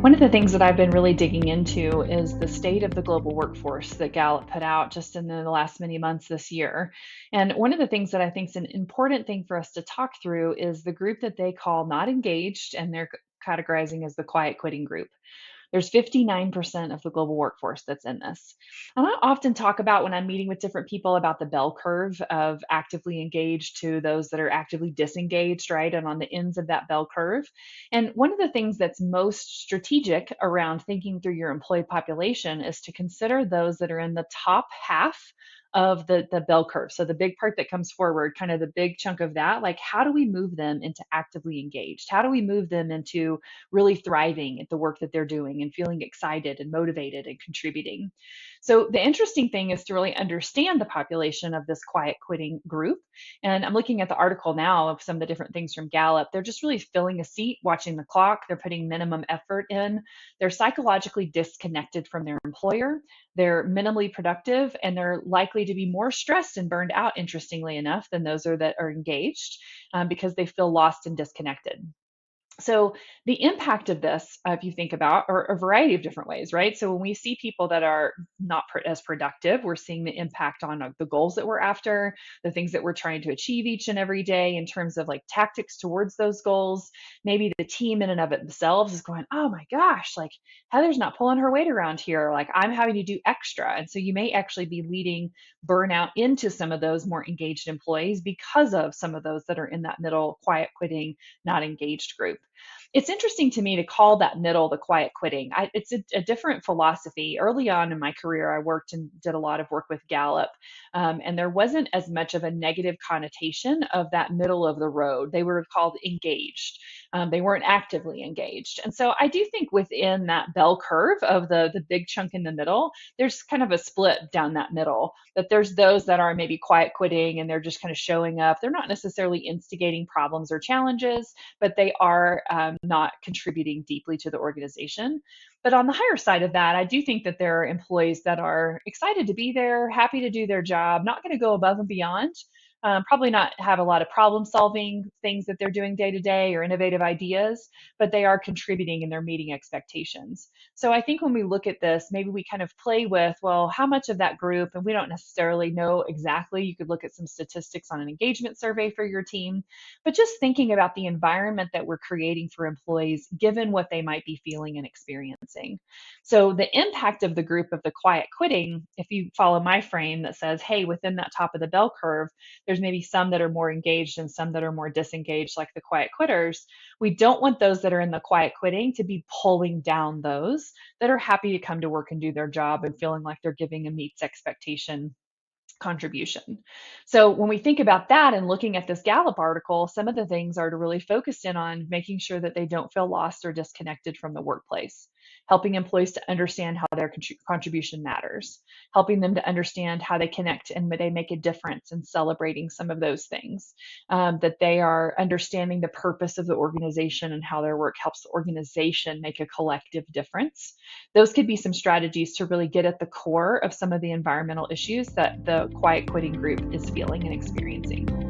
One of the things that I've been really digging into is the state of the global workforce that Gallup put out just in the last many months this year. And one of the things that I think is an important thing for us to talk through is the group that they call not engaged, and they're categorizing as the quiet quitting group. There's 59% of the global workforce that's in this. And I often talk about when I'm meeting with different people about the bell curve of actively engaged to those that are actively disengaged, right? And on the ends of that bell curve. And one of the things that's most strategic around thinking through your employee population is to consider those that are in the top half of the bell curve. So the big part that comes forward, kind of the big chunk of that, like how do we move them into actively engaged? How do we move them into really thriving at the work that they're doing and feeling excited and motivated and contributing? So the interesting thing is to really understand the population of this quiet quitting group. And I'm looking at the article now of some of the different things from Gallup. They're just really filling a seat, watching the clock. They're putting minimum effort in. They're psychologically disconnected from their employer. They're minimally productive, and they're likely to be more stressed and burned out, interestingly enough, than those that are engaged, because they feel lost and disconnected. So the impact of this, if you think about, are a variety of different ways, right? So when we see people that are not as productive, we're seeing the impact on the goals that we're after, the things that we're trying to achieve each and every day in terms of like tactics towards those goals. Maybe the team in and of it themselves is going, oh my gosh, like Heather's not pulling her weight around here. Like I'm having to do extra. And so you may actually be leading burnout into some of those more engaged employees because of some of those that are in that middle quiet quitting, not engaged group. It's interesting to me to call that middle the quiet quitting. It's a different philosophy. Early on in my career, I worked and did a lot of work with Gallup, and there wasn't as much of a negative connotation of that middle of the road. They were called engaged. They weren't actively engaged. And so I do think within that bell curve of the big chunk in the middle, there's kind of a split down that middle, that there's those that are maybe quiet quitting and they're just kind of showing up. They're not necessarily instigating problems or challenges, but they are not contributing deeply to the organization. But on the higher side of that, I do think that there are employees that are excited to be there, happy to do their job, not going to go above and beyond. Probably not have a lot of problem solving things that they're doing day to day or innovative ideas, but they are contributing and they're meeting expectations. So I think when we look at this, maybe we kind of play with, well, how much of that group, and we don't necessarily know exactly, you could look at some statistics on an engagement survey for your team, but just thinking about the environment that we're creating for employees, given what they might be feeling and experiencing. So the impact of the group of the quiet quitting, if you follow my frame that says, hey, within that top of the bell curve, there's maybe some that are more engaged and some that are more disengaged, like the quiet quitters. We don't want those that are in the quiet quitting to be pulling down those that are happy to come to work and do their job and feeling like they're giving a meets expectation contribution. So when we think about that and looking at this Gallup article, some of the things are to really focus in on making sure that they don't feel lost or disconnected from the workplace, helping employees to understand how their contribution matters, helping them to understand how they connect and they make a difference, and celebrating some of those things, that they are understanding the purpose of the organization and how their work helps the organization make a collective difference. Those could be some strategies to really get at the core of some of the environmental issues that the quiet quitting group is feeling and experiencing.